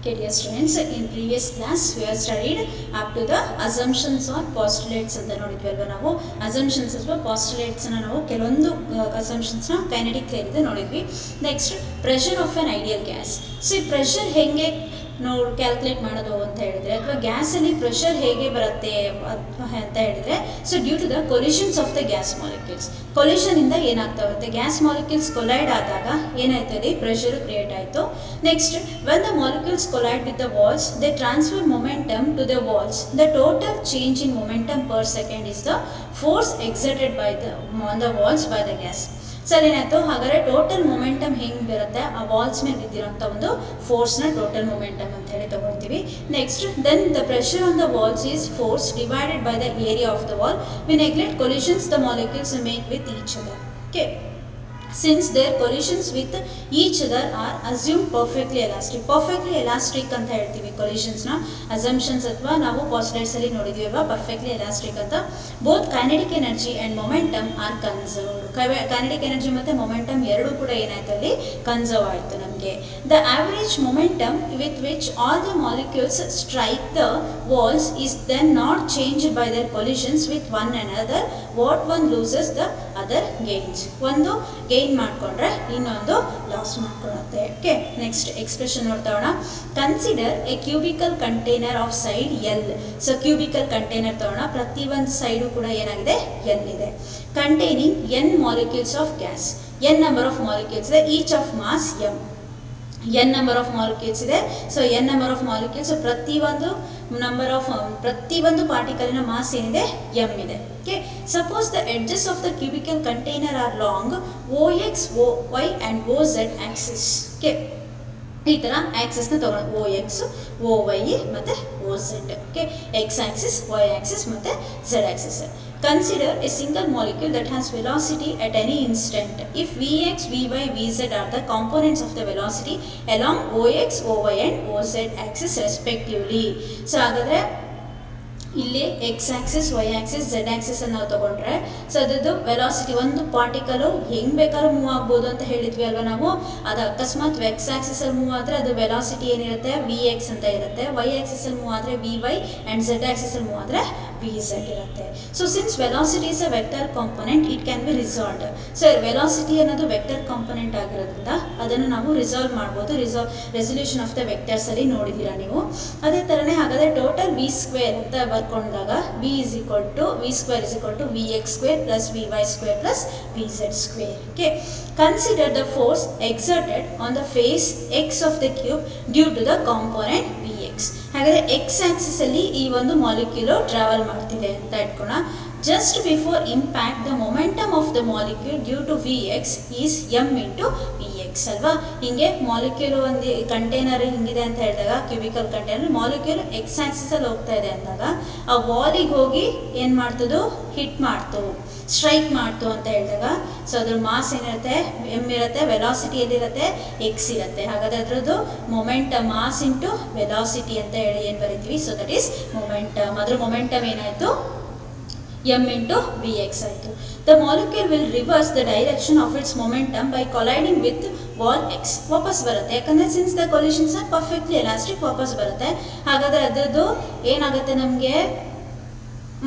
Okay, dear students, in previous class we have studied up to the assumptions or postulates ಅಂತ ನೋಡಿದ್ವಲ್ವಾ ನಾವು assumptions ಅಥವಾ postulates ಅನ್ನು ನಾವು ಕೆಲವೊಂದು assumptions ನ kinetic theory ನೋಡಿದ್ವಿ. Next pressure of an ideal gas. So ಈ ಪ್ರೆಷರ್ ಹೆಂಗೆ ಕ್ಯಾಲ್ಕುಲೇಟ್ ಮಾಡೋದು ಅಂತ ಹೇಳಿದ್ರೆ ಅಥವಾ ಗ್ಯಾಸಲ್ಲಿ ಪ್ರೆಷರ್ ಹೇಗೆ ಬರುತ್ತೆ ಅಂತ ಹೇಳಿದ್ರೆ so due to the collisions of the gas molecules. ಕೊಲಿಷನಿಂದ ಏನಾಗ್ತಾ ಹೋಗುತ್ತೆ, ಗ್ಯಾಸ್ ಮಾಲಿಕ್ಯೂಲ್ಸ್ ಕೊಲೈಡ್ ಆದಾಗ ಏನಾಯ್ತು ಅಲ್ಲಿ ಪ್ರೆಷರ್ ಕ್ರಿಯೇಟ್ ಆಯಿತು. Next when the molecules collide with the walls they transfer momentum to the walls. The total change in momentum per second is the force exerted by the on the walls by the gas. Sir ಏನಾಯ್ತು, ಹಾಗಾದರೆ total momentum ಹೆಂಗೆ ಬರುತ್ತೆ, ಆ walls ಮೇಲೆ ಬಿದ್ದಿರೋಂಥ ಒಂದು ಫೋರ್ಸ್ನ total momentum ಅಂತ ಹೇಳಿ ತಗೊಳ್ತೀವಿ. Next then the pressure on the walls is force divided by the area of the wall. We neglect collisions the molecules make with each other. Okay, since their collisions with each other are assumed perfectly elastic. perfectly elastic ಅಂತ ಹೇಳ್ತೀವಿ collisions-ನ. assumptions ಅಥವಾ ನಾವು postulates ಅಲ್ಲಿ ನೋಡಿದ್ವಿ ಅಲ್ವಾ perfectly elastic ಅಂತ. both kinetic energy and momentum are conserved. kinetic energy ಮತ್ತೆ momentum ಎರಡೂ ಕೂಡ ಏನಾಯ್ತು ಅಲ್ಲಿ ಕನ್ಸರ್ವ್ ಆಯಿತು ನಮಗೆ. the average momentum with which all the molecules strike the walls is then not changed by their collisions with one another. what one loses the other gains. ಒಂದು gain ಮಾಡಿಕೊಂಡ್ರೆ ಇನ್ನೊಂದು ಲಾಸ್ ಮಾಡ್ಕೊಳ್ಳುತ್ತೆ. ಓಕೆ, ನೆಕ್ಸ್ಟ್ ಎಕ್ಸ್ಪ್ರೆಷನ್ ನೋಡ್ತಾವಣ. Consider a cubical container of side L. So cubical container ತಗೋಣ, ಪ್ರತಿ ಒಂದು side ಕೂಡ ಏನಾಗಿದೆ ಎಲ್ ಇದೆ. Containing N molecules of gas. N number of molecules ಇದೆ, each of mass M. N number of molecules ಇದೆ. So N number of molecules ಪ್ರತಿಯೊಂದು ಪಾರ್ಟಿಕಲಿನ ಮಾಸ್ ಏನಿದೆ ಎಮ್ ಇದೆ. Okay, suppose the edges of the cubical container R long OX, OY and OZ Axis. Okay, ಈ ಥರ ಆಕ್ಸಿಸ್ನ ತಗೊಳ್ಳೋದು OX, OY ಮತ್ತು OZ. Okay, X Axis, Y Axis ಮತ್ತು Z Axis. Consider a single molecule that has velocity at any instant. If Vx, Vy, Vz are the components of the velocity along OX, OY and OZ axis respectively. So ಹಾಗಾದರೆ ಇಲ್ಲಿ X axis, Y axis, Z axis ಅನ್ನು ನಾವು ತಗೊಂಡ್ರೆ so ಅದರದ್ದು velocity ಒಂದು particle ಹೆಂಗೆ ಬೇಕಾದ್ರೂ move ಆಗ್ಬೋದು ಅಂತ ಹೇಳಿದ್ವಿ ಅಲ್ವಾ ನಾವು. ಅದು ಅಕಸ್ಮಾತ್ ಎಕ್ಸ್ ಆಕ್ಸಿಸಲ್ಲಿ ಮೂವ್ ಆದರೆ ಅದು ವೆಲಾಸಿಟಿ ಏನಿರುತ್ತೆ VX ಅಂತ ಇರುತ್ತೆ. ವೈ ಆಕ್ಸಿಸಲ್ಲಿ ಮೂವ್ ಆದರೆ VY ಆ್ಯಂಡ್ ಝೆಡ್ ಆಕ್ಸಿಸಲ್ಲಿ ಮೂವ್ ಆದರೆ VZ ಇರುತ್ತೆ. So since velocity is a vector component it can be resolved. So velocity ಅನ್ನೋದು ವೆಕ್ಟರ್ ಕಾಂಪೊನೆಂಟ್ ಆಗಿರೋದ್ರಿಂದ ಅದನ್ನು ನಾವು ರಿಸಾಲ್ವ್ ಮಾಡ್ಬೋದು. ರೆಸಲ್ಯೂಷನ್ ಆಫ್ ದ ವೆಕ್ಟರ್ಸಲ್ಲಿ ನೋಡಿದ್ದೀರಾ ನೀವು. ಅದೇ ಥರನೇ ಹಾಗಾದರೆ ಟೋಟಲ್ V ಸ್ಕ್ವೇರ್ ಅಂತ ಬರ್ಕೊಂಡಾಗ V square is equal to VX square plus VY square plus VZ square. Okay, consider the force exerted on the face X of the cube due to the component VX. ಹಾಗಾದರೆ X ಆಕ್ಸಿಸಲ್ಲಿ ಈ ಒಂದು molecule travel ಮಾಡ್ತಿದೆ ಅಂತ ಇಟ್ಕೋಣ. Just before impact the momentum of the molecule due to VX is M into VX ಅಲ್ವಾ. ಹಿಂಗೆ molecule ಒಂದು ಕಂಟೈನರ್ ಹಿಂಗಿದೆ ಅಂತ ಹೇಳಿದಾಗ ಕ್ಯೂಬಿಕಲ್ ಕಂಟೈನರ್ ಮಾಲಿಕ್ಯೂಲ್ ಎಕ್ಸ್ ಆಕ್ಸಿಸಲ್ಲಿ ಹೋಗ್ತಾ ಇದೆ ಅಂದಾಗ ಆ ವಾಲಿಗೆ ಹೋಗಿ ಏನು ಮಾಡ್ತದು, ಹಿಟ್ ಮಾಡ್ತು, ಸ್ಟ್ರೈಕ್ ಮಾಡ್ತು ಅಂತ ಹೇಳಿದಾಗ ಸೊ ಅದ್ರ ಮಾಸ್ ಏನಿರುತ್ತೆ ಎಮ್ ಇರುತ್ತೆ, ವೆಲಾಸಿಟಿ ಎಲ್ಲಿರುತ್ತೆ ಎಕ್ಸ್ ಇರುತ್ತೆ. ಹಾಗಾದರೆ ಅದರದ್ದು ಮೊಮೆಂಟಮ್ ಮಾಸ್ ಇಂಟು ವೆಲಾಸಿಟಿ ಅಂತ ಹೇಳಿ ಏನು ಬರಿತೀವಿ. So that is momentum. ಅದ್ರ ಮೊಮೆಂಟಮ್ ಏನಾಯಿತು M into Vx ಆಯಿತು. The molecule will reverse the direction of its momentum by colliding with wall X. ವಾಪಸ್ ಬರುತ್ತೆ, ಯಾಕಂದರೆ since the collisions are perfectly elastic ವಾಪಸ್ ಬರುತ್ತೆ. ಹಾಗಾದರೆ ಅದರದ್ದು ಏನಾಗುತ್ತೆ ನಮಗೆ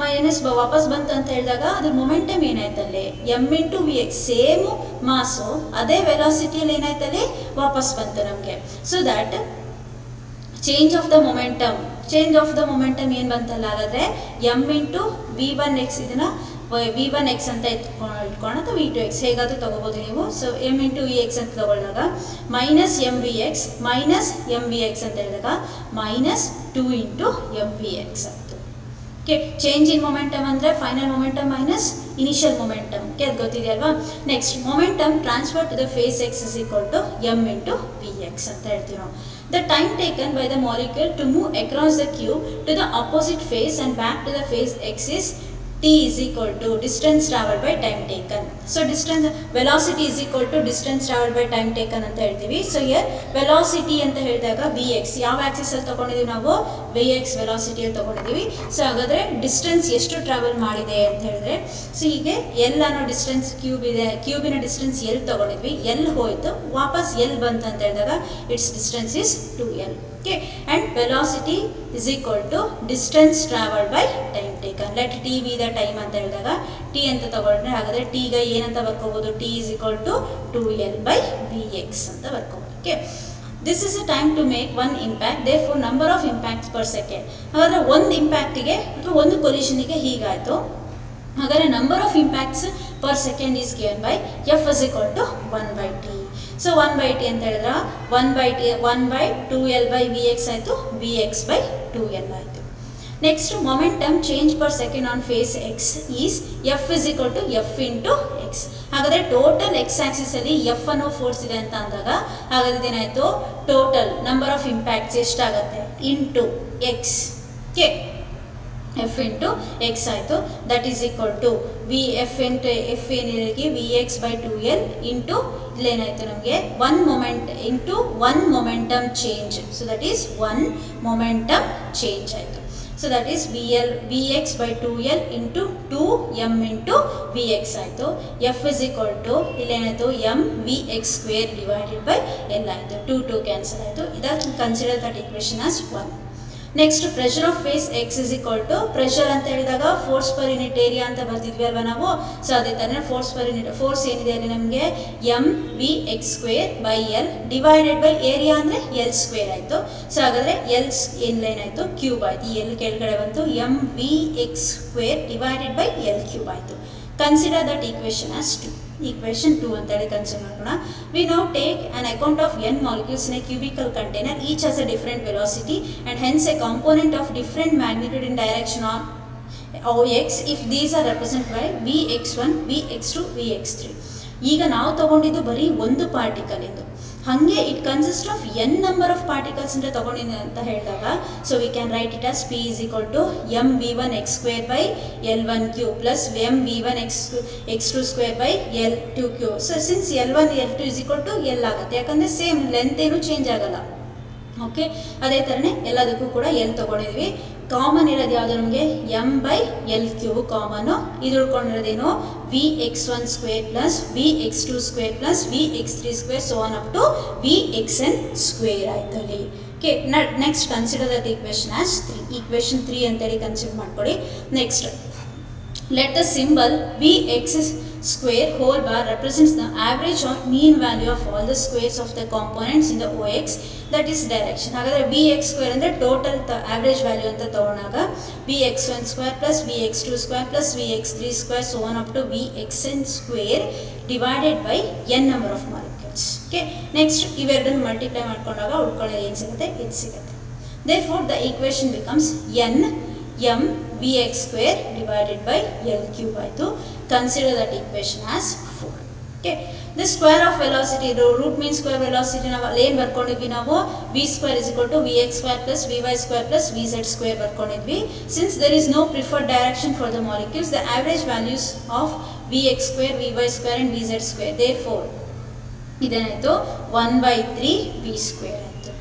ಮೈನಸ್ ವಾಪಸ್ ಬಂತು ಅಂತ ಹೇಳಿದಾಗ ಅದ್ರ ಮೊಮೆಂಟಮ್ ಏನಾಯ್ತಲ್ಲಿ M into VX same mass ಅದೇ ವೆಲಾಸಿಟಿಯಲ್ಲಿ ಏನಾಯ್ತಲ್ಲಿ ವಾಪಸ್ ಬಂತು ನಮಗೆ. So that change of the momentum ಏನು ಬಂತಲ್ಲ, ಹಾಗಾದರೆ M ಇಂಟು V1x ಇದನ್ನು V1x ಅಂತ ಇಟ್ಕೊಂಡು ಅಥವಾ V2x ಹೇಗಾದರೂ ತೊಗೋಬೋದು ನೀವು. ಸೊ M ಇಂಟು VX ಅಂತ ತೊಗೊಂಡಾಗ ಮೈನಸ್ MVX ಅಂತ ಹೇಳಿದಾಗ ಮೈನಸ್ 2 ಇಂಟು MVX ಆಯಿತು. ಓಕೆ, ಚೇಂಜ್ ಇನ್ ಮೊಮೆಂಟಮ್ ಅಂದರೆ final momentum minus initial momentum. Okay, ಅದು ಗೊತ್ತಿದೆಯಲ್ವಾ. Next momentum transfer to the face X is equal to M into VX ಅಂತ ಹೇಳ್ತೀವಿ ನಾವು. The time taken by the molecule to move across the cube to the opposite face and back to the face X is T is equal to distance traveled by time taken. So distance velocity is equal to distance traveled by time taken ಅಂತ ಹೇಳ್ತೀವಿ. So here velocity ಅಂತ ಹೇಳಿದಾಗ VX ಯಾವ ಆಕ್ಸಿಸಲ್ಲಿ ತೊಗೊಂಡಿದ್ದೀವಿ ನಾವು VX ವೆಲಾಸಿಟಿಯಲ್ಲಿ ತೊಗೊಂಡಿದ್ದೀವಿ. So ಹಾಗಾದರೆ distance ಎಷ್ಟು ಟ್ರಾವೆಲ್ ಮಾಡಿದೆ ಅಂತ ಹೇಳಿದ್ರೆ ಸೊ ಹೀಗೆ L ಅನ್ನೋ ಡಿಸ್ಟೆನ್ಸ್ ಕ್ಯೂಬ್ ಇದೆ, ಕ್ಯೂಬಿನ ಡಿಸ್ಟೆನ್ಸ್ L ತೊಗೊಂಡಿದ್ವಿ, L ಹೋಯಿತು ವಾಪಸ್ L ಬಂತು ಅಂತ ಹೇಳಿದಾಗ it's distance is 2L. Okay, and velocity is equal to distance traveled by time taken. Let t be the time ಅಂತ ಹೇಳಿದಾಗ t ಅಂತ ತಗೊಂಡ್ರೆ ಹಾಗಾದ್ರೆ t ಗೆ ಏನಂತ ಬರ್ಕೋಬಹುದು, t is equal to 2l by vx ಅಂತ ಬರ್ಕೋಬಹುದು. Okay, this is a time to make one impact, therefore number of impacts per second. ಹಾಗಾದ್ರೆ ಒಂದು ಇಂಪ್ಯಾಕ್ಟ್ ಗೆ ಅಥವಾ ಒಂದು ಕೊಲಿಷನ್ ಗೆ ಹೀಗಾಯ್ತು. ಹಾಗಾದ್ರೆ number of impacts per second is given by f is equal to 1 by t. So 1 by t ಅಂತ ಹೇಳಿದ್ರೆ 1 by 2l by vx ಆಯಿತು, vx by 2l ಆಯಿತು. Next momentum change per second on face X is F is equal to F into X. ಹಾಗಾದರೆ total X axis ಅಲ್ಲಿ F ಅನ್ನೋ force ಇದೆ ಅಂತ ಅಂದಾಗ ಹಾಗಾದ್ರೆ ಏನಾಯಿತು, ಟೋಟಲ್ ನಂಬರ್ ಆಫ್ ಇಂಪ್ಯಾಕ್ಟ್ಸ್ ಎಷ್ಟಾಗುತ್ತೆ into X. K F into X ಆಯಿತು, that is equal to V F into F ಏನಿದೆ V X by 2l into ಇಲ್ಲೇನಾಯಿತು ನಮಗೆ one moment into one momentum change. So that is one momentum change ಆಯಿತು. So that is V X by 2l into 2m into V X ಆಯಿತು. F is equal to ಇಲ್ಲೇನಾಯಿತು M V X square divided by L ಆಯಿತು. 2 cancel ಆಯಿತು. ಇದಕ್ಕೆ consider that equation as 1. Next pressure of face X is equal to pressure ಅಂತ ಹೇಳಿದಾಗ force per unit area ಅಂತ ಬರ್ತಿದ್ವಿ ಅಲ್ವಾ ನಾವು. ಸೊ ಅದೇ ಥರ ಫೋರ್ಸ್ ಪರ್ ಯೂನಿಟ್ ಫೋರ್ಸ್ ಏನಿದೆ ಅಲ್ಲಿ ನಮಗೆ M V X square by L divided by area ಅಂದರೆ ಎಲ್ ಸ್ಕ್ವೇರ್ ಆಯಿತು. ಸೊ ಹಾಗಾದರೆ ಎಲ್ ಏನಾಯಿತು ಕ್ಯೂಬ್ ಆಯಿತು. ಈ ಎಲ್ ಕೆಳಗಡೆ ಬಂತು M V X square divided by L cube ಆಯಿತು. Consider that equation as 2. Equation 2 ಅಂತೇಳಿ ಕನ್ಸಿಡರ್ ಮಾಡೋಣ. We now take on account of n molecules in a cubical container, each has a different velocity and hence a component of different magnitude in direction on OX if these are represented by Vx1, Vx2, Vx3. ಈಗ ನಾವು ತಗೊಂಡಿದ್ದು ಬರೀ ಒಂದು particle ಎಂದು, ಹಾಗೆ it consist of N number of particles ಅಂತ ತಗೊಂಡಿದೆ ಅಂತ ಹೇಳಿದಾಗ so we can write it as P is equal to M V one X square by L one Q plus M V one X two square by L two Q. So since L one L two is equal to L ಆಗುತ್ತೆ, ಯಾಕಂದರೆ same length ಏನು change ಆಗಲ್ಲ. Okay, ಅದೇ ಥರನೇ ಎಲ್ಲದಕ್ಕೂ ಕೂಡ L ತೊಗೊಂಡಿದ್ವಿ. Common ಇರೋದು ಯಾವುದು ನಮಗೆ M by L cube common. ಇದು ಉಳ್ಕೊಂಡಿರೋದೇನು V X one square plus V X two square plus V X three square so on up to V X N square ಆಯ್ತು ಅಲ್ಲಿ. Okay, next consider that equation as 3. Equation 3 ಅಂತೇಳಿ consider ಮಾಡ್ಕೊಳ್ಳಿ. Next let the symbol V X square whole bar represents the average or mean value of all the squares of the components in the OX, that is direction. ಹಾಗಾದರೆ Vx square ಅಂದರೆ total average value ಅಂತ ತಗೊಂಡಾಗ Vx1 square plus Vx2 square plus Vx3 square so on up to Vxn square divided by n number of molecules. Okay, next ಇವೆರಡನ್ನು multiply ಮಾಡ್ಕೊಂಡಾಗ ಉಳ್ಕೊಳ್ಳೋದು ಏನು ಸಿಗುತ್ತೆ, ಇದು ಸಿಗುತ್ತೆ. Therefore the equation becomes n m Vx square divided by L cube ಆಯಿತು. Consider that equation as 4. Okay, the square of velocity, root mean square velocity ನಾವು ಏನು ಬರ್ಕೊಂಡಿದ್ವಿ ನಾವು v square is equal to vx square plus vy square plus vz square ಬರ್ಕೊಂಡಿದ್ವಿ. Since there is no preferred direction for the molecules, the average values of vx square, vy square and vz square, therefore ಇದೇನಾಯಿತು 1/3 v square ಆಯಿತು.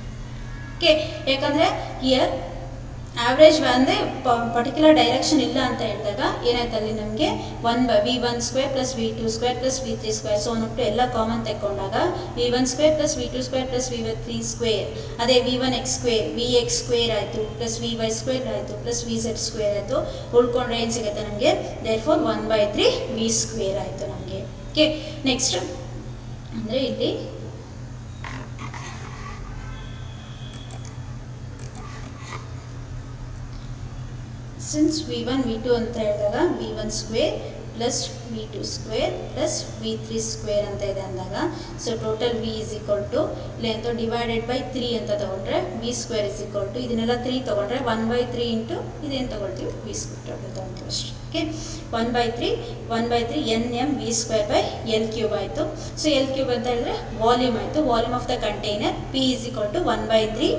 Okay, ಯಾಕಂದರೆ here average ಅಂದರೆ particular direction ಇಲ್ಲ ಅಂತ ಹೇಳಿದಾಗ ಏನಾಯ್ತು ಅಲ್ಲಿ ನಮಗೆ V one square plus V two square plus V three square so ಅನ್ನಿಟ್ಟು ಎಲ್ಲ ಕಾಮನ್ ತೆಕ್ಕೊಂಡಾಗ V one square plus V two square plus V three square, ಅದೇ V one X square V X square ಆಯಿತು plus V Y square ಆಯಿತು plus V Z square ಆಯಿತು. ಉಳ್ಕೊಂಡ್ರೆ ಏನು ಸಿಗುತ್ತೆ ನಮಗೆ ದೇರ್ಫೋರ್ 1/3 ವಿ ಸ್ಕ್ವೇರ್ ಆಯಿತು ನಮಗೆ. ಓಕೆ, ನೆಕ್ಸ್ಟ್ ಅಂದರೆ ಇಲ್ಲಿ ಸಿನ್ಸ್ v1 v2 ಅಂತ ಹೇಳಿದಾಗ v1 square plus v2 square plus v3 square ಅಂತ ಇದೆ ಅಂದಾಗ so total v is equal to length divided by 3 ಅಂತ ತಗೊಂಡ್ರೆ v square is equal to ಇದನ್ನೆಲ್ಲ 3 ತಗೊಂಡ್ರೆ 1/3 ಇಂಟು ಇದೇನು ತಗೊಳ್ತೀವಿ v ಸ್ಕ್ವೇರ್ ಟೋಟಲ್ ತಗೊಳ್ತೀವಿ ಅಷ್ಟೇ. Okay, 1/3 N M V square by L cube ಆಯಿತು. ಸೊ ಎಲ್ ಕ್ಯೂಬ್ ಅಂತ ಹೇಳಿದ್ರೆ ವಾಲ್ಯೂಮ್ ಆಯಿತು. Volume of the container p is equal to 1/3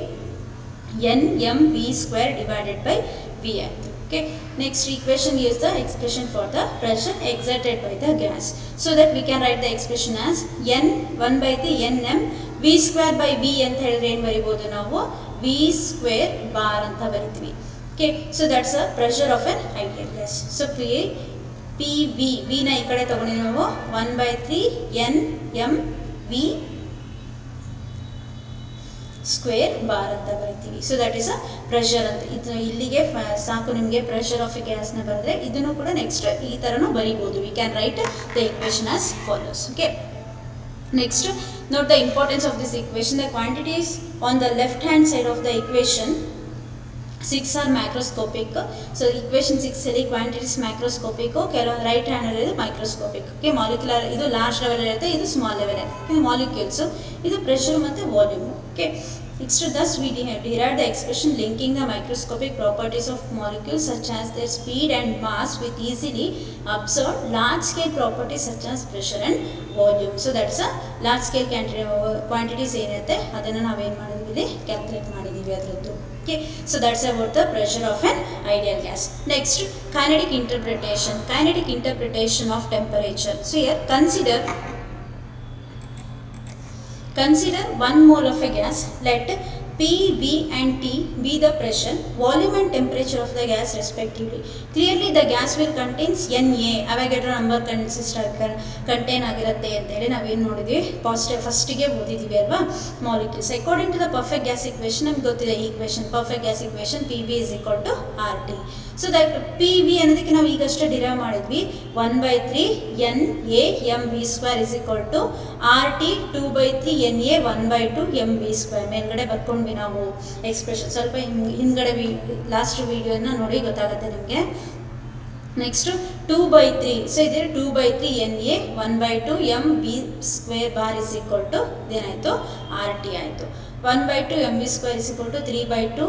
N M V square divided by v ಆಯಿತು. Okay, next equation gives the expression for the pressure exerted by the gas, so that we can write the expression as n 1/3 nm v square by v ಅಂತ ಹೇಳಿದ್ರೆ ಏನು ಬರಿಬೋದು ನಾವು v square bar ಅಂತ ಬರಿತೀವಿ. Okay, so that's the pressure of an ideal gas. So PV v ನ ಈ ಕಡೆ ತಗೊಂಡು ನಾವು 1/3 nm v ಸ್ಕ್ವೇರ್ ಬಾರ್ ಅಂತ ಬರಿತೀವಿ. So that is a pressure ಅಂತ. ಇದು ಇಲ್ಲಿಗೆ ಸಾಕು ನಿಮಗೆ ಪ್ರೆಷರ್ ಆಫ್ ಎ ಗ್ಯಾಸ್ನ ಬರೆದ್ರೆ ಇದನ್ನು ಕೂಡ ನೆಕ್ಸ್ಟ್ ಈ ಥರನೂ ಬರಿಬೋದು. V can right the equation as follows. Okay, next note the importance of this equation. The quantities on the left hand side of the equation 6 are macroscopic. So equation 6 ಅಲ್ಲಿ quantities macroscopic, ಕೆಲವು right hand ಅಲ್ಲಿ microscopic. Okay, molecular ಇದು large level ಇರುತ್ತೆ, ಇದು small level ಇರುತ್ತೆ. Molecules ಇದು pressure ಮತ್ತು volume. Okay, next thus we derived the expression linking the microscopic properties of molecules such as their speed and mass with easily observed large scale properties such as pressure and volume. So that's a large scale quantities ಏನಿರುತ್ತೆ ಅದನ್ನು ನಾವೇನು ಮಾಡಿದ್ವಿ ಇಲ್ಲಿ calculate ಮಾಡಿದ್ದೀವಿ ಅದರದ್ದು. Okay, so that's about the pressure of an ideal gas. Next, kinetic interpretation. Kinetic interpretation of temperature. So here consider 1 mole of a gas. Let P, V and T be the pressure, volume and temperature of the gas respectively. Clearly the gas will contains Na, Avogadro number contain ಆಗಿರುತ್ತೆ ಅಂತ ಹೇಳಿ ನಾವೇನು ನೋಡಿದ್ವಿ ಫಸ್ಟಿಗೆ ಓದಿದ್ವಿ ಅಲ್ವಾ molecules. According to the perfect gas equation ನಮ್ಗೆ ಗೊತ್ತಿದೆ ಈ equation, perfect gas equation PV is equal to RT. So that PV ಅನ್ನೋದಕ್ಕೆ ನಾವು ಈಗಷ್ಟೇ ಡಿರೈವ್ ಮಾಡಿದ್ವಿ 1/3 NA mv² is equal to RT 2/3 NA 1/2 mv². ಮೇಲ್ಗಡೆ ಬರ್ಕೊಂಡ್ವಿ ನಾವು ಎಕ್ಸ್ಪ್ರೆಷನ್. ಸ್ವಲ್ಪ ಹಿಂದ್ಗಡೆ ಲಾಸ್ಟ್ ವಿಡಿಯೋನ ನೋಡಿ ಗೊತ್ತಾಗುತ್ತೆ ನಿಮಗೆ. ನೆಕ್ಸ್ಟ್ 2/3, ಸೊ ಇದೆ 2/3 NA 1/2 mv² bar is equal to ಏನಾಯಿತು RT ಆಯಿತು. 1/2 mv² is equal to 3/2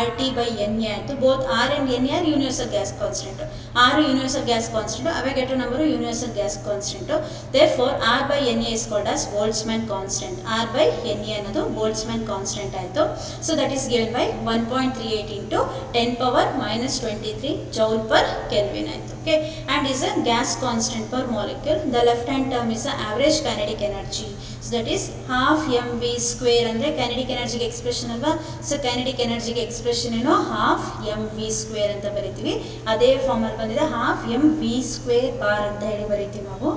RT by NA ಆಯಿತು. Both R and NA are universal gas constant. R universal gas constant, Avogadro number universal gas constant. Therefore R by NA is called as Boltzmann constant. R by NA ಅನ್ನೋದು Boltzmann constant ಆಯಿತು. So that is given by 1.38 into 10 power minus 23 joule per Kelvin ಆಯಿತು. Okay, and is a gas constant per molecule. The left hand term is the average kinetic energy. So that is half mv² ಅಂದರೆ kinetic energy expression ಅಲ್ವಾ. So kinetic energy expression ಏನೋ half mv² ಅಂತ ಬರಿತೀವಿ. ಅದೇ ಫಾರ್ಮಲ್ಲಿ ಬಂದಿದೆ half mv² bar ಅಂತ ಹೇಳಿ ಬರಿತೀವಿ ನಾವು.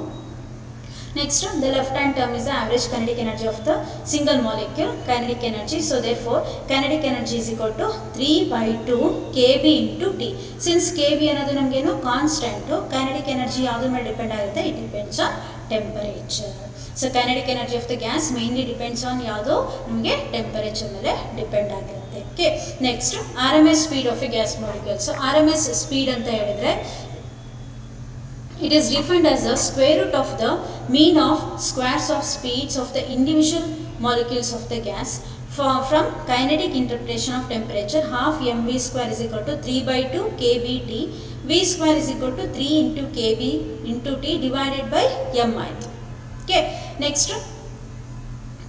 Next, the left hand term is the average kinetic energy of the single molecule, kinetic energy. So therefore, kinetic energy is equal to 3/2 kb into T. Since kb ಅನ್ನೋದು ನಮಗೇನು constant, kinetic energy ಯಾವುದ್ರ ಮೇಲೆ depend ಆಗುತ್ತೆ? It depends on temperature. So kinetic energy of the gas mainly depends on ಯಾವುದು ನಮಗೆ temperature ಮೇಲೆ depend ಆಗಿರುತ್ತೆ. Okay, next RMS speed of a gas molecule. So RMS speed ಅಂತ ಹೇಳಿದ್ರೆ it is defined as the square root of the mean of squares of speeds of the individual molecules of the gas from kinetic interpretation of temperature. Half mv² is equal to 3/2 kBT. v² is equal to 3 into kb into T divided by m ಆಯಿತು. Okay, next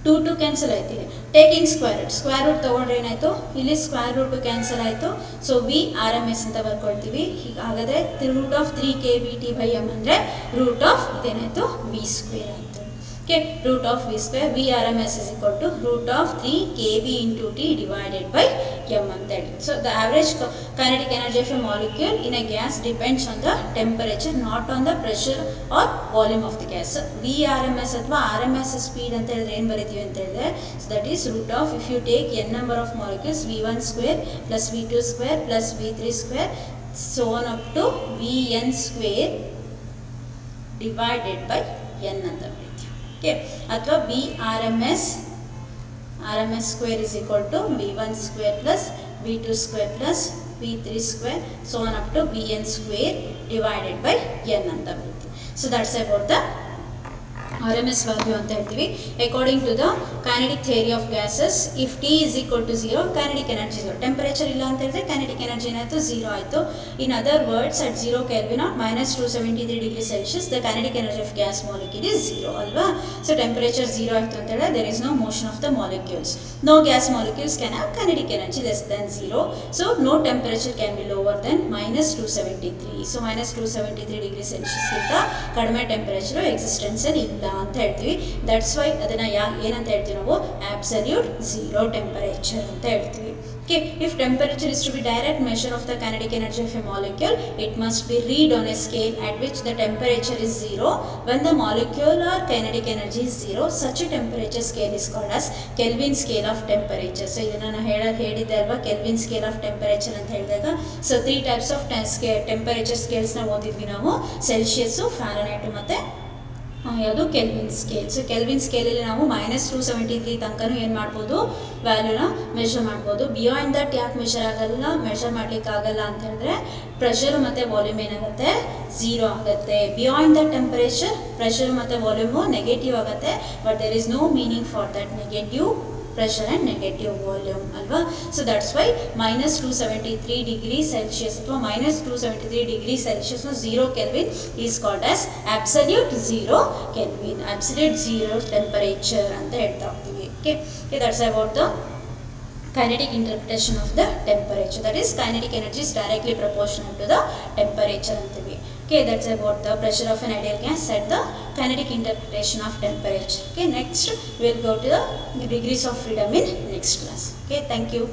2 cancel ಆಯ್ತು. ಇಲ್ಲಿ taking square root ತೊಗೊಂಡ್ರೆ ಏನಾಯಿತು? ಇಲ್ಲಿ square route cancel ಆಯಿತು. So we RMS ಅಂತ ಬರ್ಕೊಳ್ತೀವಿ. ಹೀಗಾದರೆ √3 kBT by m ಅಂದರೆ ಇದೇನಾಯಿತು v² ಆಯಿತು. Okay, √v², v RMS is equal to √3 kb into T divided by m ಅಂತ ಹೇಳಿ. So the average kinetic energy of a molecule in a gas depends on the temperature, not on the pressure or volume of the gas. v RMS ಅಥವಾ RMS speed ಅಂತ ಹೇಳಿದ್ರೆ ಏನು ಬರೀತೀವಿ ಅಂತ ಹೇಳಿದ್ರೆ, so that is if you take n number of molecules v1² plus v2² plus v3² so on up to vn² divided by n ಅಂತ ಬರೀತೀವಿ. Okay, ಅಥವಾ v RMS square is equal to v1² plus v2² plus v3² so on up to vn² divided by n ಅಂತ ಬರುತ್ತೆ. So that's about the RMS value ಅಂತ ಹೇಳ್ತೀವಿ. According to the kinetic theory of gases, if T is equal to 0, kinetic energy 0. Temperature ಇಲ್ಲ ಅಂತ ಹೇಳಿದ್ರೆ kinetic energy ಏನಾಯಿತು? 0 ಆಯಿತು. In other words, at 0 Kelvin or minus 273 degree Celsius, the kinetic energy of gas molecule is 0 ಅಲ್ವಾ. So temperature 0 ಆಯಿತು ಅಂತ ಹೇಳಿದ್ರೆ there is no motion of the molecules. No gas molecules can have kinetic energy less than 0. So no temperature can be lower than minus 273. So minus 273 degree Celsius ಗಿಂತ ಕಡಿಮೆ temperature ಎಕ್ಸಿಸ್ಟೆನ್ಸಲ್ಲಿ ಇಲ್ಲ ಅಂತ ಹೇಳ್ತೀವಿ. That's why ಅದನ್ನು ಏನಂತ ಹೇಳ್ತೀವಿ ನಾವು absolute zero temperature ಅಂತ ಹೇಳ್ತೀವಿ. Okay, if temperature is to be direct measure of the kinetic energy of a molecule, it must be read on a scale at which the temperature is zero. When the molecular kinetic energy is zero, such a temperature scale is called as Kelvin scale of temperature. So ಇದನ್ನ ನಾನು ಹೇಳಿದ್ದೆ ಅಲ್ವಾ, kelvin scale of temperature ಅಂತ ಹೇಳಿದಾಗ. So 3 types of temperature ಸ್ಕೇಲ್ಸ್ನ ಓದಿದ್ವಿ ನಾವು, Celsius, Fahrenheit ಮತ್ತು ಯಾವುದು ಕೆಲ್ವಿನ್ ಸ್ಕೇಲ್. ಸೊ ಕೆಲ್ವಿನ್ ಸ್ಕೇಲಲ್ಲಿ ನಾವು -273 ತನಕನೂ ಏನು ಮಾಡ್ಬೋದು, ವ್ಯಾಲ್ಯೂನ ಮೆಷರ್ ಮಾಡ್ಬೋದು. ಬಿಯಾಂಡ್ ದಟ್ ಯಾಕೆ ಮೆಷರ್ ಮಾಡಲಿಕ್ಕಾಗಲ್ಲ ಅಂತ ಹೇಳಿದ್ರೆ ಪ್ರೆಷರು ಮತ್ತು ವಾಲ್ಯೂಮ್ ಏನಾಗುತ್ತೆ, ಝೀರೋ ಆಗುತ್ತೆ. ಬಿಯಾಂಡ್ ದ ಟೆಂಪರೇಚರ್ ಪ್ರೆಷರು ಮತ್ತು ವಾಲ್ಯೂಮು ನೆಗೆಟಿವ್ ಆಗುತ್ತೆ. But there is no meaning for that negative pressure and negative volume ಅಲ್ವಾ. So that's why -273 degree Celsius ಅಥವಾ -273 degree Celsius 0 kelvin is called as absolute zero kelvin, absolute zero temperature ಅಂತ ಹೇಳ್ತಾ ಹೋಗ್ತೀವಿ. Okay, that's about the kinetic interpretation of the temperature. That is, kinetic energy is directly proportional to the temperature antivi. Okay, that's about the pressure of an ideal gas at the kinetic interpretation of temperature. Okay, next we will go to the degrees of freedom in next class. Okay, thank you.